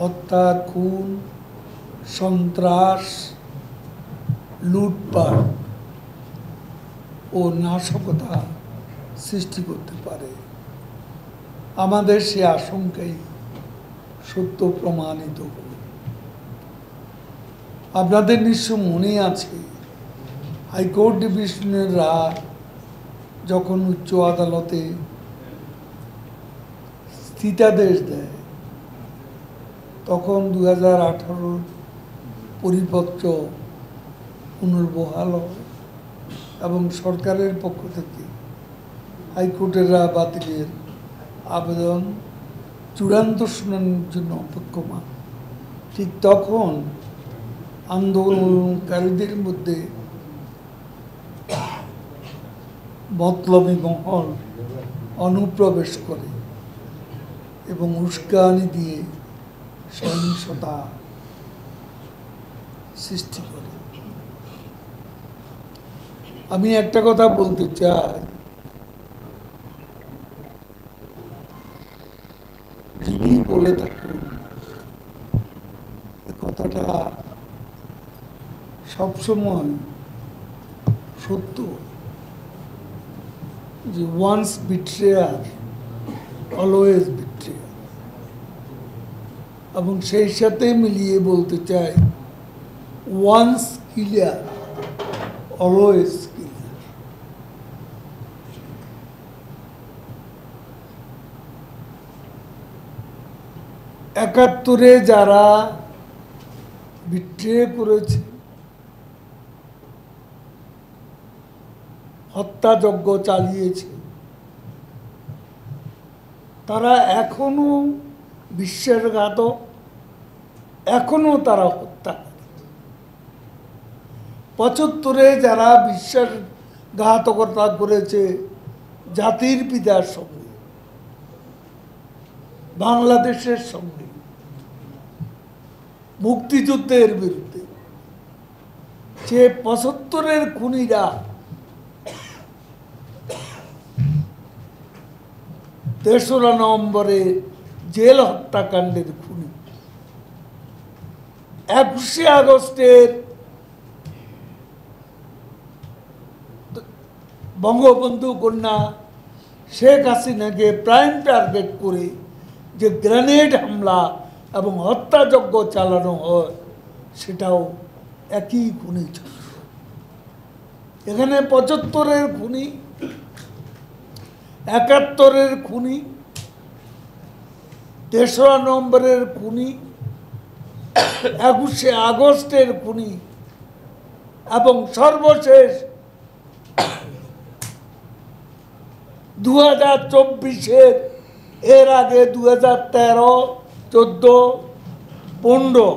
হত্যা, খুন, সন্ত্রাস, লুটপাট ও নাশকতা সৃষ্টি করতে পারে। আমাদের সে আশঙ্কাই সত্য প্রমাণিত হল। আপনাদের নিশ্চয় মনে আছে, হাইকোর্ট ডিভিশনের রায় যখন উচ্চ আদালতে স্থিতাদেশ দেয়, তখন 2018 পরিপত্র পুনর্বহাল হয় এবং সরকারের পক্ষ থেকে হাইকোর্টের রায় বাতিলের আবেদন চূড়ান্ত শুনানির জন্য অপেক্ষমান। ঠিক তখন আন্দোলনকারীদের মধ্যে মতলবী মহল অনুপ্রবেশ করে এবং উস্কানি দিয়ে সহিংসতা সৃষ্টি করে। আমি একটা কথা বলতে চাই, যিনি বলে থাকুন কথাটা সবসময় সত্য, যে ওয়ান্স বিট্রেয়ার অলওয়েজ বিট্রেয়ার, এবং সেই সাথে মিলিয়ে বলতে চাই ওয়ান্স কিলার অলওয়েজ কিলার। একাত্তরে যারা বিট্রে করেছে, হত্যাযজ্ঞ চালিয়েছে, তারা এখনো বিশ্বাসঘাতক, এখনো তারা হত্যা করে। 75-এ যারা বিশ্বাসঘাতকতা করেছে জাতির পিতার সঙ্গে, বাংলাদেশের সঙ্গে, মুক্তিযুদ্ধের বিরুদ্ধে, সে 75-এর খুনিরা 3রা নভেম্বরে জেল হত্যাকাণ্ডের খুনি, 21শে আগস্টের বঙ্গবন্ধু কন্যা শেখ হাসিনাকে প্রাইম টার্গেট করে যে গ্রেনেড হামলা এবং হত্যাযজ্ঞ চালানো হয়, সেটাও একই খুনি ছিল। এখানে 75-এর খুনি, 71-এর খুনি, 3রা নভেম্বরের খুনি, 21শে আগস্টের খুনি, এবং সর্বশেষ 2024-এর, এর আগে 2013, 14, 15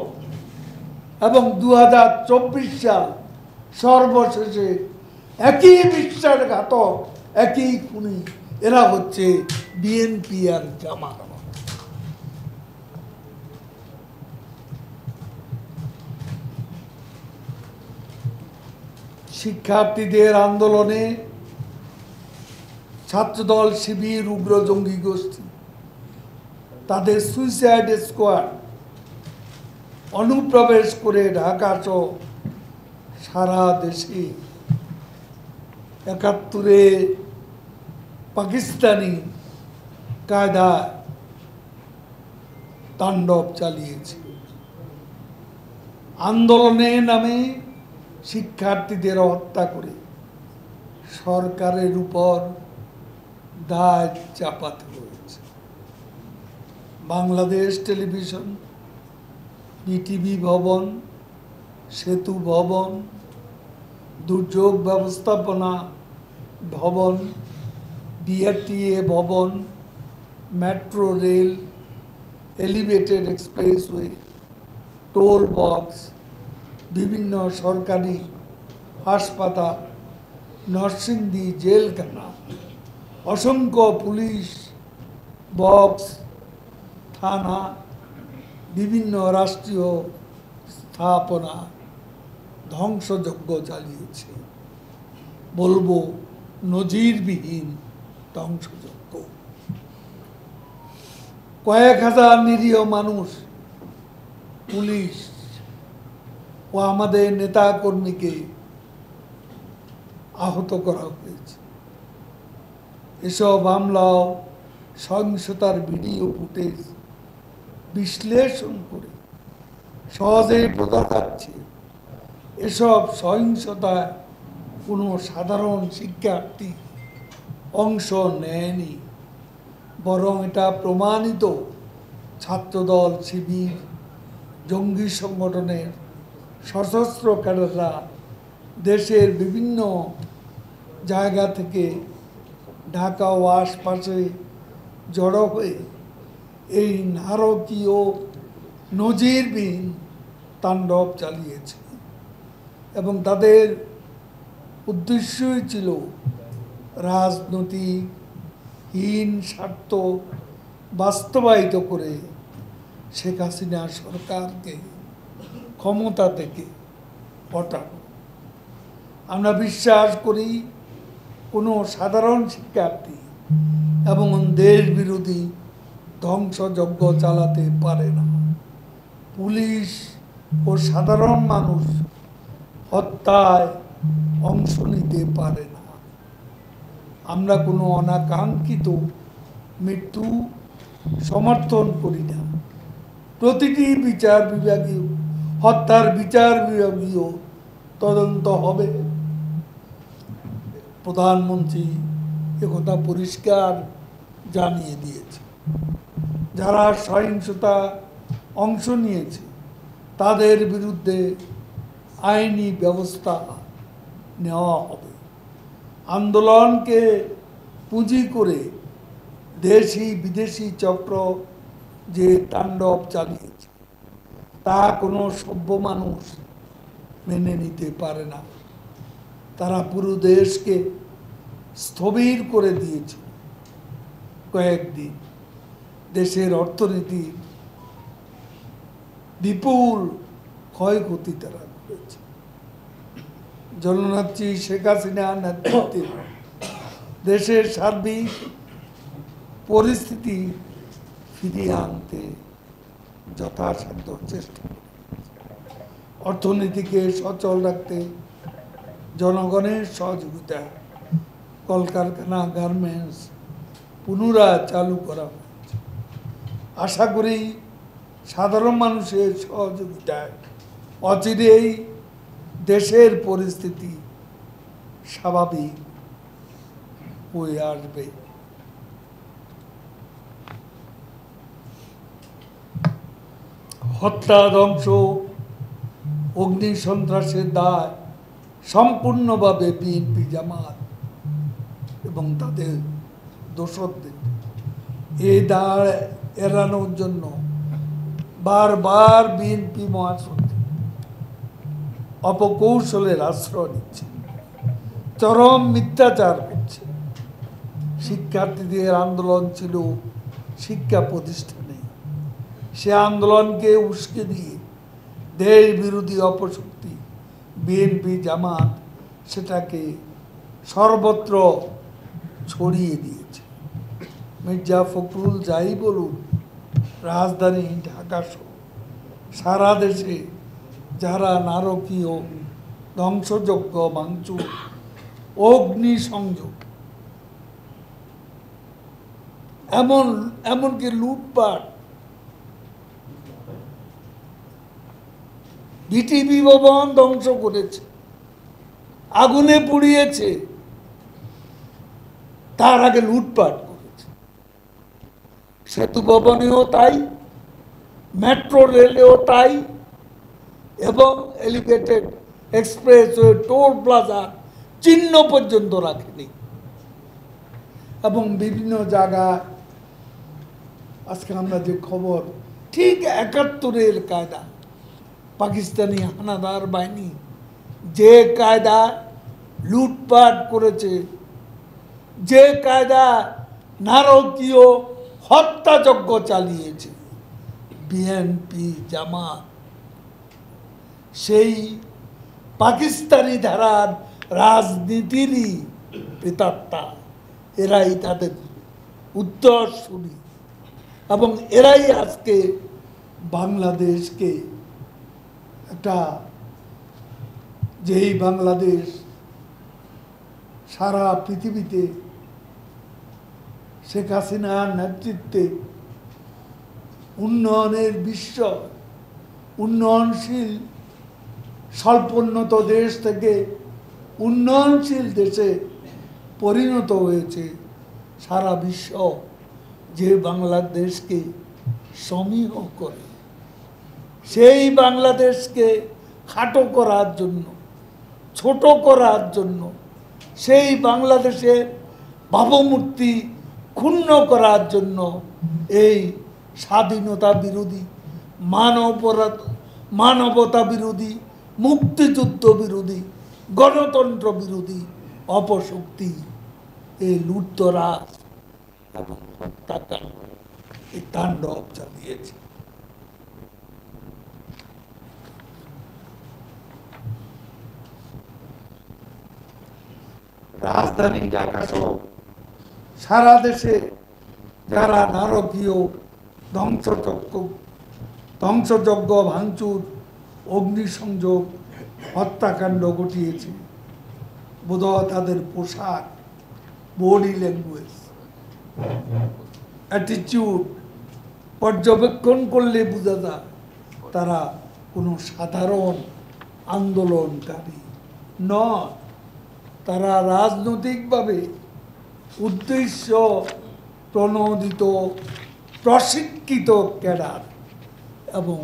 এবং 2024 সাল সর্বশেষে একই বিশ্বাসঘাতক, একই খুনি। এরা হচ্ছে বিএনপি আর জামাত। শিক্ষার্থীদের আন্দোলনে ছাত্রদল, শিবির, উগ্র জঙ্গি গোষ্ঠী, তাদের সুইসাইড স্কোয়াড অনুপ্রবেশ করে ঢাকা সহ সারা দেশে 71-এ পাকিস্তানি কায়দা তাণ্ডব চালিয়েছে। আন্দোলনের নামে শিক্ষার্থীদের হত্যা করে সরকারের উপর দায় চাপাতে হয়েছে। বাংলাদেশ টেলিভিশন, বিটিভি ভবন, সেতু ভবন, দুর্যোগ ব্যবস্থাপনা ভবন, বিআরটিএ ভবন, metro rail, elevated expressway, toll box, বিভিন্ন সরকারি হাসপাতাল, নরসিংদী জেলখানা, অসংখ্য পুলিশ বক্স, থানা, বিভিন্ন রাষ্ট্রীয় স্থাপনা ধ্বংসযজ্ঞ চালিয়েছে। বলবো নজিরবিহীন ধ্বংসযজ্ঞ। কয়েক হাজার নিরীহ মানুষ পুলিশ ও আমাদের নেতা কর্মীকে আহত করা হয়েছে। এসব হামলাও সহিংসতার ভিডিও ফুটেজ বিশ্লেষণ করে সহজেই বোঝা যাচ্ছে এসব সহিংসতায় কোনো সাধারণ শিক্ষার্থী অংশ নেয়নি, বরং এটা প্রমাণিত ছাত্রদল, শিবির, জঙ্গি সংগঠনের সশস্ত্র ক্যাডাররা দেশের বিভিন্ন জায়গা থেকে ঢাকা ও আশপাশে জড়ো হয়ে এই নারকীয় নজিরবিহীন তাণ্ডব চালিয়েছে এবং তাদের উদ্দেশ্যই ছিল রাজনৈতিকহীন স্বার্থ বাস্তবায়িত করে শেখ হাসিনা সরকারকে ক্ষমতা থেকে হটানো। আমরা বিশ্বাস করি কোনো সাধারণ শিক্ষার্থী এবং দেশ বিরোধী ধ্বংসযজ্ঞ চালাতে পারে না। পুলিশ ও সাধারণ মানুষ হত্যায় অংশ নিতে পারে না। আমরা কোনো অনাকাঙ্ক্ষিত মৃত্যু সমর্থন করি না। প্রতিটি বিচার বিভাগীয় হত্যার বিচার বিভাগীয় তদন্ত হবে। প্রধানমন্ত্রী একথা পরিষ্কার জানিয়ে দিয়েছে। যারা সহিংসতা অংশ নিয়েছে তাদের বিরুদ্ধে আইনি ব্যবস্থা নেওয়া হবে। আন্দোলনকে পুঁজি করে দেশি বিদেশি চক্র যে তাণ্ডব চালিয়েছে তা কোনো সভ্য মানুষ মেনে নিতে পারে না। তারা পুরো দেশকে স্থবির করে দিয়েছে। কয়েকদিন দেশের অর্থনীতির বিপুল ক্ষয়ক্ষতি তারা করেছে। জননেত্রী শেখ হাসিনার নেতৃত্বে দেশের সার্বিক পরিস্থিতি ফিরিয়ে আনতে যথাসাধ্য চেষ্টা করে অর্থনীতিকে সচল রাখতে জনগণের সহযোগিতা কলকারখানা, গার্মেন্টস পুনরায় চালু করা হয়েছে। আশা করি সাধারণ মানুষের সহযোগিতায় অচিরেই দেশের পরিস্থিতি স্বাভাবিক হয়ে আসবে। হত্যা, ধ্বংস, অগ্নি সন্ত্রাসের দায় সম্পূর্ণভাবে বিএনপি, জামাত এবং তাদের দোসরদের। এই দায় এড়ানোর জন্য বারবার বিএনপি মহাসচিব অপকৌশলের আশ্রয় নিচ্ছে, চরম মিথ্যাচার করছে। শিক্ষার্থীদের আন্দোলন ছিল শিক্ষা প্রতিষ্ঠানে, সে আন্দোলনকে উস্কে দিয়ে দেশ বিরোধী অপশক্তি বিএনপি, জামাত সেটাকে সর্বত্র ছড়িয়ে দিয়েছে। মির্জা ফখরুল যাই বলুন, রাজধানী ঢাকা সহ সারা দেশে যারা নারকীয় ধ্বংসযজ্ঞ, ভাঙচুর, অগ্নিসংযোগ, এমনকি লুটপাট, বিটিভি ভবন ধ্বংস করেছে, আগুনে পুড়িয়েছে, তার আগে লুটপাট করেছে। সেতু ভবনেও তাই, মেট্রো রেলেও তাই, এবং এলিভেটেড এক্সপ্রেসওয়ে, টোল প্লাজা চিহ্ন পর্যন্ত রাখেনি। এবং বিভিন্ন জায়গায় আজকে আমরা যে খবর, ঠিক ৭১-এর কায়দা পাকিস্তানি হানাদার বাহিনী যে কায়দা লুটপাট করেছে, যে কায়দা নারকীয় হত্যাযজ্ঞ চালিয়েছে বিএনপি, জামাত, সেই পাকিস্তানি ধারার রাজনীতিরই প্রেতাত্মা। এরাই তাদের উত্তরসূরি এবং এরাই আজকে বাংলাদেশকে একটা যেই বাংলাদেশ সারা পৃথিবীতে শেখ হাসিনার নেতৃত্বে উন্নয়নের বিশ্ব উন্নয়নশীল স্বল্পোন্নত দেশ থেকে উন্নয়নশীল দেশে পরিণত হয়েছে, সারা বিশ্ব যে বাংলাদেশকে সমীহ করে, সেই বাংলাদেশকে খাটো করার জন্য, ছোট করার জন্য, সেই বাংলাদেশের ভাবমূর্তি ক্ষুণ্ণ করার জন্য এই স্বাধীনতা বিরোধী, মানবতা বিরোধী, মুক্তিযুদ্ধ বিরোধী, গণতন্ত্র বিরোধী অপশক্তি এই লুটতরাজ এবং হত্যাকাণ্ড, এই তাণ্ডব চালিয়েছে। রাজধানী ঢাকা সহ সারা দেশে যারা নারকীয় ধ্বংসযজ্ঞ, ভাঙচুর, অগ্নিসংযোগ, হত্যাকাণ্ড ঘটিয়েছে, বোধহয় তাদের পোশাক, বডি ল্যাঙ্গুয়েজ, অ্যাটিটিউড পর্যবেক্ষণ করলে বোঝা যায় তারা কোনো সাধারণ আন্দোলনকারী নয়। তারা রাজনৈতিকভাবে উদ্দেশ্য প্রণোদিত, প্রশিক্ষিত ক্যাডার এবং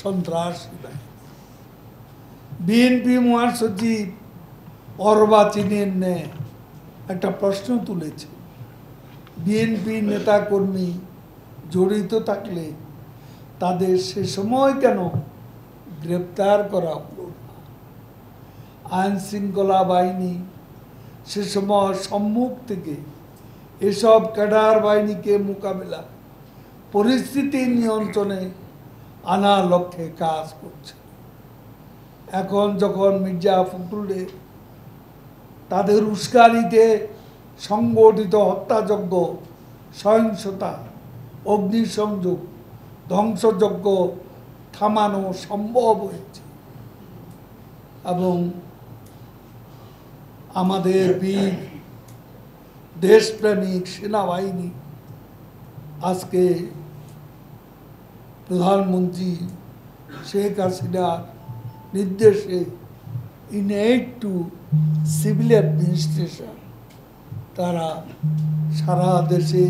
সন্ত্রাসী বাহিনী। বিএনপি মহাসচিব অর্বাচীনের ন্যায় একটা প্রশ্ন তুলেছে, বিএনপি নেতাকর্মী জড়িত থাকলে তাদের সে সময় কেন গ্রেপ্তার করা হলো না? আইন শৃঙ্খলা বাহিনী সে সময় সম্মুখ থেকে এসব ক্যাডার বাহিনীকে মোকাবেলা, পরিস্থিতি নিয়ন্ত্রণে আনার লক্ষ্যে কাজ করছে। এখন যখন মির্জা ফখরুলের তাদের উস্কানিতে সংগঠিত হত্যাযজ্ঞ, সহিংসতা, অগ্নিসংযোগ, ধ্বংসযজ্ঞ থামানো সম্ভব হয়েছে এবং আমাদের বীর দেশপ্রেমিক সেনাবাহিনী আজকে প্রধানমন্ত্রী শেখ হাসিনার নির্দেশে in aid two civil administration তারা সারা দেশে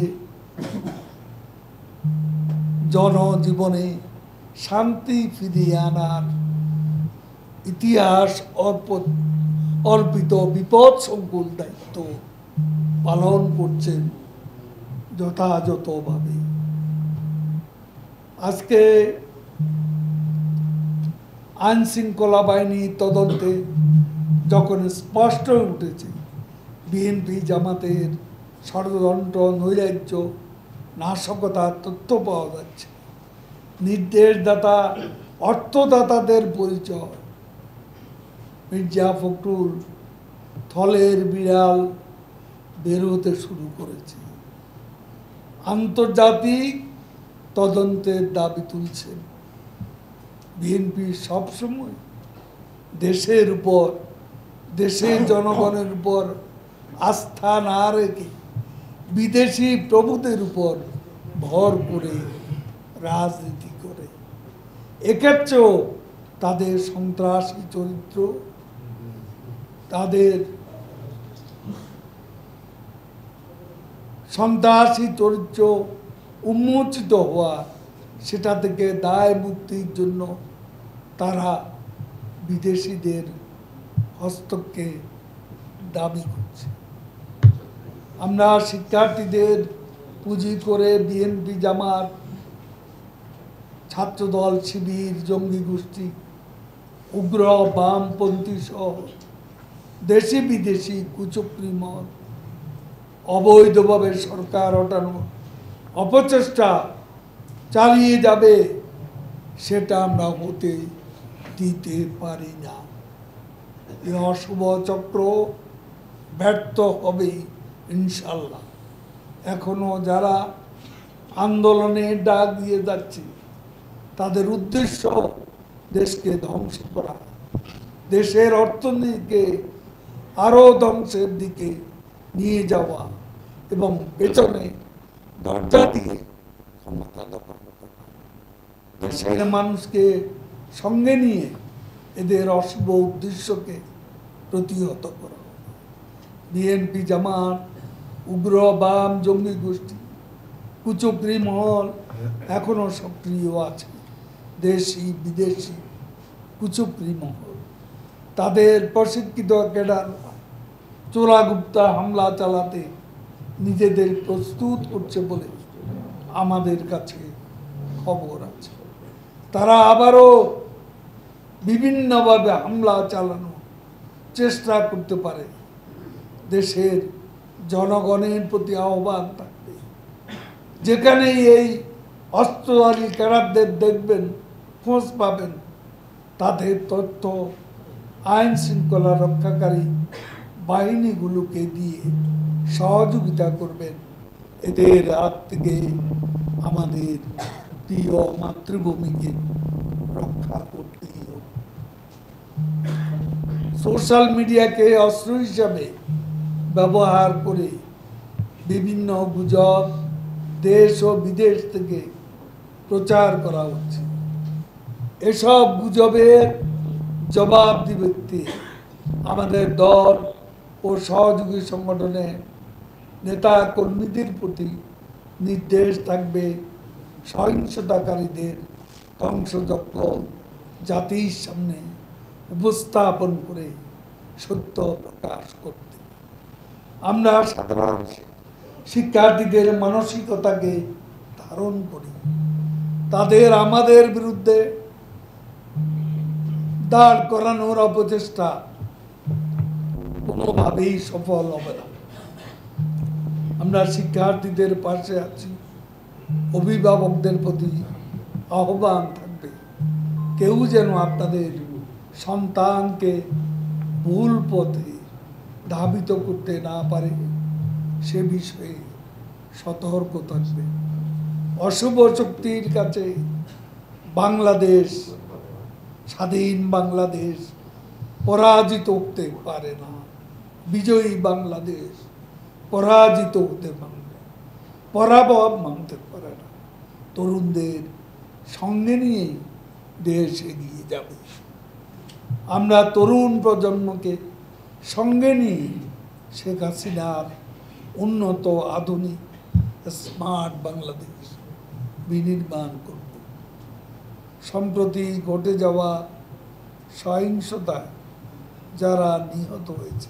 জনজীবনে শান্তি ফিরিয়ে আনার ইতিহাস অর্পিত বিপদ সংকুল দায়িত্ব পালন করছেন যথাযথভাবে। আজকে আইন শৃঙ্খলা বাহিনী তদন্তে যখন স্পষ্ট উঠেছে বিএনপি জামাতের ষড়যন্ত্র, নৈরাজ্য, নাশকতার তথ্য পাওয়া যাচ্ছে, নির্দেশদাতা, অর্থদাতাদের পরিচয়, মির্জা ফখরুল থলের বিড়াল বেরোতে শুরু করেছে, আন্তর্জাতিক তদন্তের দাবি তুলছেন। বিএনপি সবসময় দেশের উপর, দেশের জনগণের উপর আস্থা না রেখে বিদেশি প্রভুদের উপর ভর করে রাজনীতি করে। এক্ষেত্রেও তাদের সন্ত্রাসী চরিত্র, তাদের সন্ত্রাসী চরিত্র উন্মোচিত হওয়া, সেটা থেকে দায় মুক্তির জন্য তারা বিদেশিদের হস্তক্ষেপ দাবি করছে। আমরা শিক্ষার্থীদের পুঁজি করে বিএনপি, জামাত, ছাত্রদল, শিবির, জঙ্গি গোষ্ঠী, উগ্র বামপন্থী সহ দেশি বিদেশি কুচক্রী মত অবৈধভাবে সরকার হটানোর অপচেষ্টা চালিয়ে যাবে, সেটা আমরা হতে দিতে পারি না। এই অশুভ চক্র ব্যর্থ হবে ইনশাল্লাহ। এখনো যারা আন্দোলনের ডাক দিয়ে যাচ্ছে তাদের উদ্দেশ্য দেশকে ধ্বংস করা, দেশের অর্থনীতিকে আরো ধ্বংসের দিকে নিয়ে যাওয়া এবং পেছনে দরজা দিয়ে ক্ষমতা দখল করা, দেশের মানুষকে সঙ্গে নিয়ে এদের অশুভ উদ্দেশ্যকে প্রতিহত করা। বিএনপি, জামাত, উগ্র বাম জঙ্গি গোষ্ঠী, কুচক্রী মহল এখনো সক্রিয় আছে। দেশি বিদেশি কুচক্রী মহল তাদের প্রশিক্ষিত ক্যাডার চোরাগুপ্তা হামলা চালাতে নিজেদের প্রস্তুত করছে বলে আমাদের কাছে খবর আছে। তারা আবারও বিভিন্নভাবে হামলা চালানোর চেষ্টা করতে পারে। দেশের জনগণের প্রতি আহ্বান থাকবে, যেখানেই এই অস্ত্রধারী ক্যাডারদের দেখবেন, খোঁজ পাবেন, তাদের তথ্য আইন শৃঙ্খলা রক্ষাকারী বাহিনীগুলোকে দিয়ে সহযোগিতা করবেন। এদের হাত থেকে আমাদের প্রিয় মাতৃভূমিকে রক্ষা করতেই হবে। সোশ্যাল মিডিয়াকে অস্ত্র হিসাবে ব্যবহার করে বিভিন্ন গুজব দেশ ও বিদেশ থেকে প্রচার করা হচ্ছে। এসব গুজবের জবাব দিতে আমাদের দল ও সহযোগী সংগঠনের নেতা কর্মীদের প্রতি নির্দেশ থাকবে সহিংসতাকারীদের ধ্বংসযজ্ঞ জাতির সামনে উপস্থাপন করে সত্য প্রকাশ করতে। আমরা সাধারণ শিক্ষার্থীদের মানসিকতাকে ধারণ করি। তাদের আমাদের বিরুদ্ধে দাঁড় করানোর অপচেষ্টা কোনোভাবেই সফল হবে না। আমরা শিক্ষার্থীদের পাশে আছি। অভিভাবকদের প্রতি আহ্বান থাকবে, কেউ যেন আপনাদের সন্তানকে ভুল পথে ধাবিত করতে না পারে সে বিষয়ে সতর্ক থাকবে। অশুভ শক্তির কাছে বাংলাদেশ, স্বাধীন বাংলাদেশ পরাজিত হতে পারে না। বিজয়ী বাংলাদেশ পরাজিত হতে পারে না, পরাভব মানতে পারে না। তরুণদের সঙ্গে নিয়ে দেশ এগিয়ে যাবে। আমরা তরুণ প্রজন্মকে সঙ্গে নিয়ে শেখ হাসিনার উন্নত আধুনিক স্মার্ট বাংলাদেশ বিনির্মাণ করব। সম্প্রতি ঘটে যাওয়া সহিংসতায় যারা নিহত হয়েছে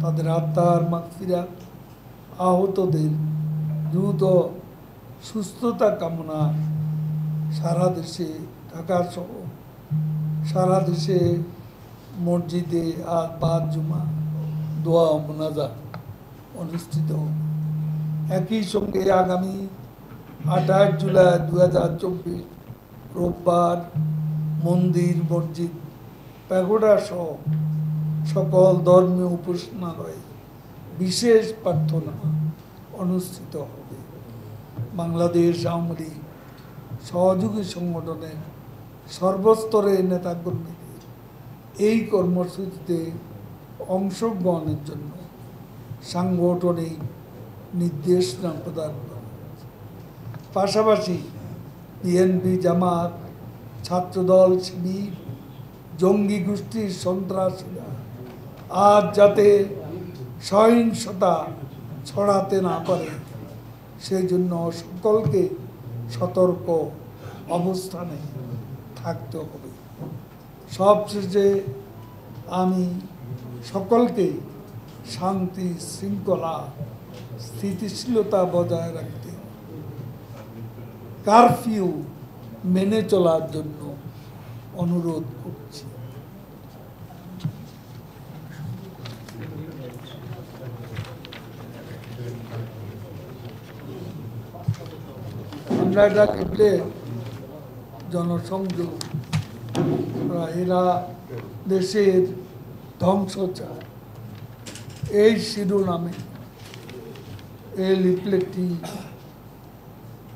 তাদের আত্মার মাগফিরাত, আহতদের দ্রুত সুস্থতা কামনা সারা দেশে, ঢাকা সহ সারা দেশে মসজিদে আর 5 জুমা দোয়া ও মোনাজাত অনুষ্ঠিত হবে। একই সঙ্গে আগামী 28 জুলাই 2024 রোববার মন্দির, মসজিদ, প্যাগোডা সহ সকল ধর্মীয় উপাসনালয়ে বিশেষ প্রার্থনা অনুষ্ঠিত হবে। বাংলাদেশ আওয়ামী লীগ সহযোগী সংগঠনের সর্বস্তরের নেতাকর্মীদের এই কর্মসূচিতে অংশগ্রহণের জন্য সাংগঠনিক নির্দেশনা প্রদান করা হয়েছে। পাশাপাশি বিএনপি, জামাত, ছাত্রদল, শিবির, জঙ্গি গোষ্ঠীর সন্ত্রাসীরা আজ যাতে সহিংসতা ছড়াতে না পারে সেই জন্য সকলকে সতর্ক অবস্থানে থাকতে হবে। সবশেষে আমি সকলকে শান্তি, শৃঙ্খলা, স্থিতিশীলতা বজায় রাখতে, কারফিউ মেনে চলার জন্য অনুরোধ করছি। আমরা এটা দেখলে জনসংযোগ, এরা দেশের ধ্বংস চায়, এই শিরোনামে এই লিফলেটটি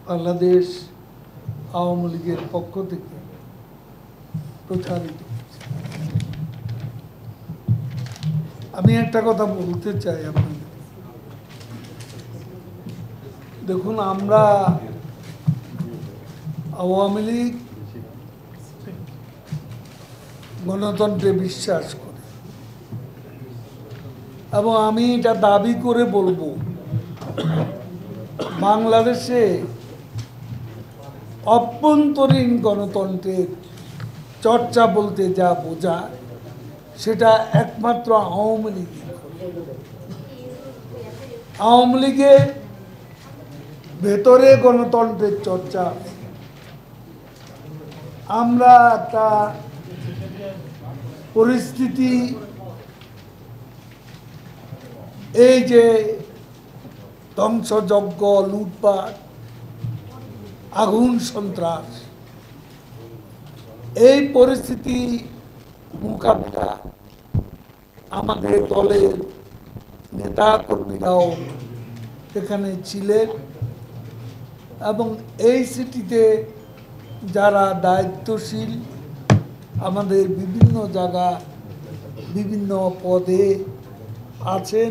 বাংলাদেশ আওয়ামী লীগের পক্ষ থেকে প্রচারিত হচ্ছে। আমি একটা কথা বলতে চাই আপনাদের, দেখুন আমরা আওয়ামী লীগ গণতন্ত্রে বিশ্বাস করি এবং আমি এটা দাবি করে বলবো, বাংলাদেশে অভ্যন্তরীণ গণতন্ত্রের চর্চা বলতে যা বোঝায় সেটা একমাত্র আওয়ামী লীগ। আওয়ামী লীগের ভেতরে গণতন্ত্রের চর্চা। আমরা একটা পরিস্থিতি, এই যে ধ্বংসযজ্ঞ, লুটপাট, আগুন, সন্ত্রাস, এই পরিস্থিতি মোকাবিলা আমাদের দলের নেতা কর্মীরাও এখানে ছিলেন এবং এই সিটিতে যারা দায়িত্বশীল, আমাদের বিভিন্ন জায়গা বিভিন্ন পদে আছেন,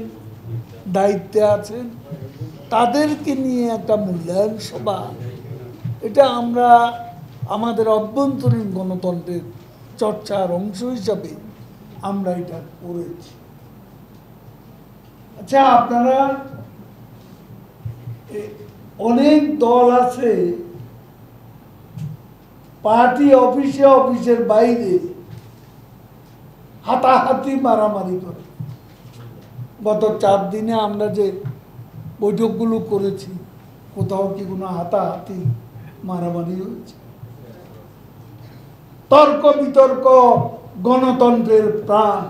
দায়িত্বে আছেন, তাদেরকে নিয়ে একটা মূল্যায়ন সভা, এটা আমরা আমাদের অভ্যন্তরীণ গণতন্ত্রের চর্চার অংশ হিসাবে আমরা এটা করেছি। আচ্ছা, আপনারা অনেক দল আছে পার্টি অফিসে, অফিসের বাইরে হাতাহাতি মারামারি করে। গত 4 দিনে আমরা যে বৈঠকগুলো করেছি, কোথাও কি কোনো হাতাহাতি মারামারি হয়েছে? তর্ক বিতর্ক গণতন্ত্রের প্রাণ।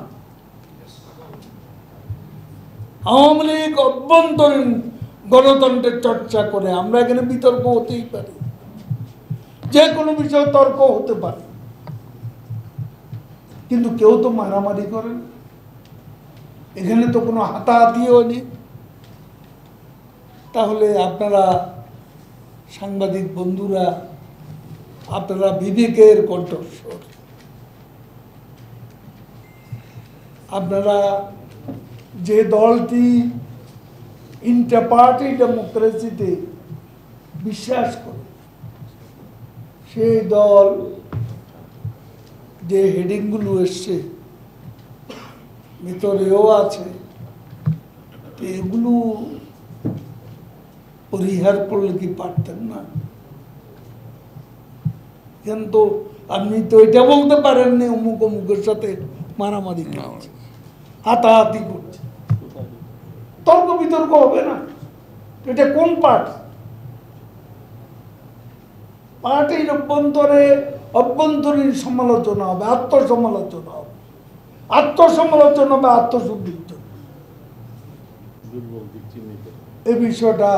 আওয়ামী লীগ অভ্যন্তরীণ গণতন্ত্রের চর্চা করে। আমরা এখানে বিতর্ক হতেই পারি, যে কোনো বিষয়ে তর্ক হতে পারে, কিন্তু কেউ তো মারামারি করেন, এখানে তো কোনো হাতাহাতিও নেই। তাহলে আপনারা সাংবাদিক বন্ধুরা, আপনারা বিবেকের কণ্ঠস্বর, আপনারা যে দলটি ইন্টার পার্টি ডেমোক্রেসিতে বিশ্বাস করে, সেই দল যে হেডিংগুলো এসছে ভিতরেও আছে, এগুলো পরিহার করলে কি পারতেন না? কিন্তু আপনি তো এটা বলতে পারেননি অমুক অমুকের সাথে মারামারি করছে, হাতাহাতি করছে, তর্ক বিতর্ক হবে না। এটা কোন পার্ট? পার্টির অভ্যন্তরীণ সমালোচনা হবে, আত্মসমালোচনা হবে, আত্মসমালোচনা হবে আত্মশুদ্ধির জন্য। এই বিষয়টা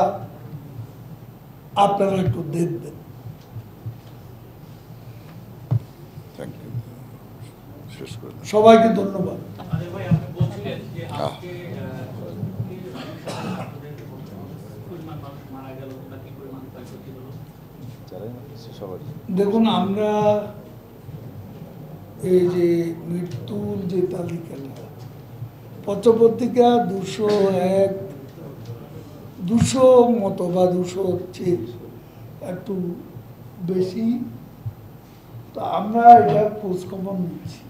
আপনারা একটু দেখবেন। সবাইকে ধন্যবাদ। দেখুন, আমরা এই যে মৃত্যুর যে তালিকাটা, পত্রপত্রিকা 201, 200 মতো বা 200 চেয়ে একটু বেশি, তো আমরা এটা খোঁজখবর নিচ্ছি।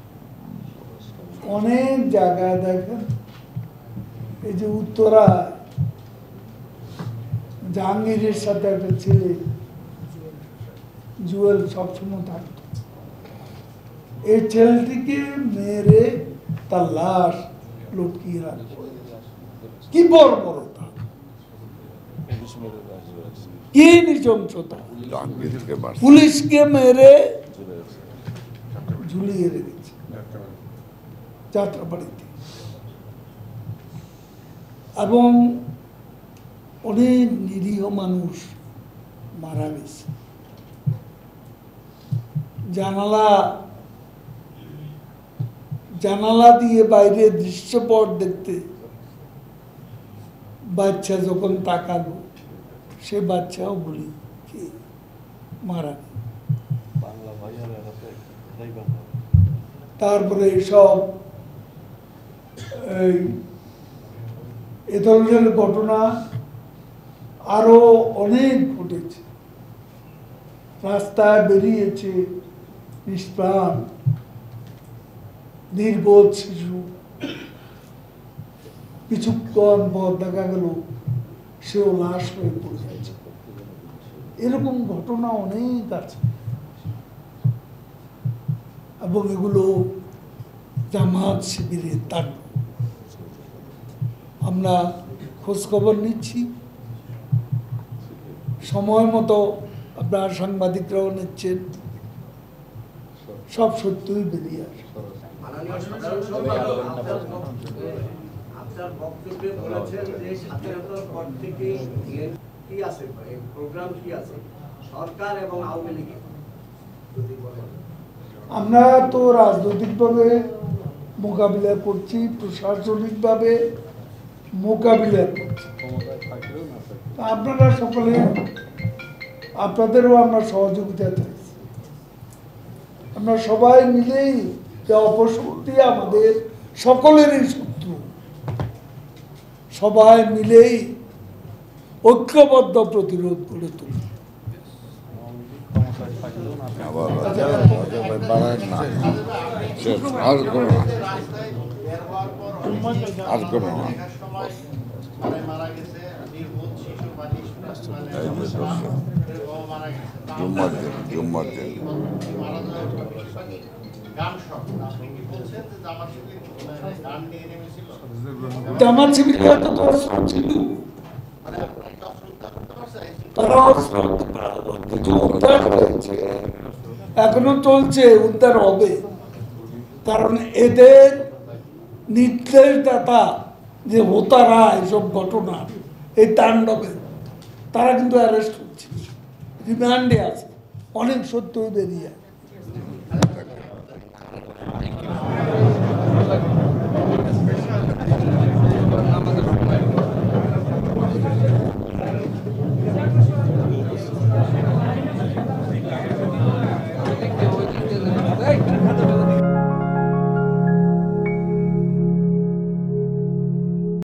অনেক জায়গায় দেখেন, এই যে উত্তরা জাহাঙ্গীরের সাথে একটা ছেলে জুয়েল সবসময় থাকত, এই ছেলেটিকে মেরে তার লাশ লটকিয়ে রাখত। কি বর্বরতা, কি নৃশংসতা! পুলিশকে মেরে ঝুলিয়ে রেখেছে যাত্রাবাড়িতে, এবং অনেক নিরীহ মানুষ মারা গেছে। জানালা দিয়ে বাইরে দৃশ্যপট দেখতে বাচ্চা যখন তাকালো, সে বাচ্চাও বলি মারা গেল। তারপরে সব এ ধরনের ঘটনা আরো অনেক ঘটেছে। রাস্তায় বেরিয়েছে নিষ্প্রাণ নির্বোধ শিশু, কিছুক্ষণ পর দেখা গেল সেও লাশ হয়ে পড়ে গেছে। এরকম ঘটনা অনেক আছে এবং এগুলো জামাত শিবিরের তাণ্ডব। আমরা খোঁজ খবর নিচ্ছি, সময় মতো আপনার সাংবাদিকরাও নিচ্ছেন, সব সত্যই বেরিয়ে আসে। আপনার বক্তব্যে বলেছেন যে স্বাধীনতার পর থেকে কি আছে, প্রোগ্রাম কি আছে সরকার এবং আওয়ামী লীগের, যদি বলেন। আমরা তো রাজনৈতিকভাবে মোকাবিলা করছি, প্রশাসনিকভাবে মোকাবিলা করছি। আপনারা সকলে, আপনাদেরও আমরা সহযোগিতা চাইছি। আমরা সবাই মিলেই যে অপশক্তি আমাদের সকলেরই শত্রু, সবাই মিলেই ঐক্যবদ্ধ প্রতিরোধ গড়ে তুলি। জামাত শিবির এখনো চলছে, উদ্ধার হবে, কারণ এদের নির্দেশদাতা যে হোতারা এসব ঘটনা, এই তাণ্ডবে, তারা কিন্তু অ্যারেস্ট হচ্ছে, রিমান্ডে আছে, অনেক সত্যই বেরিয়ে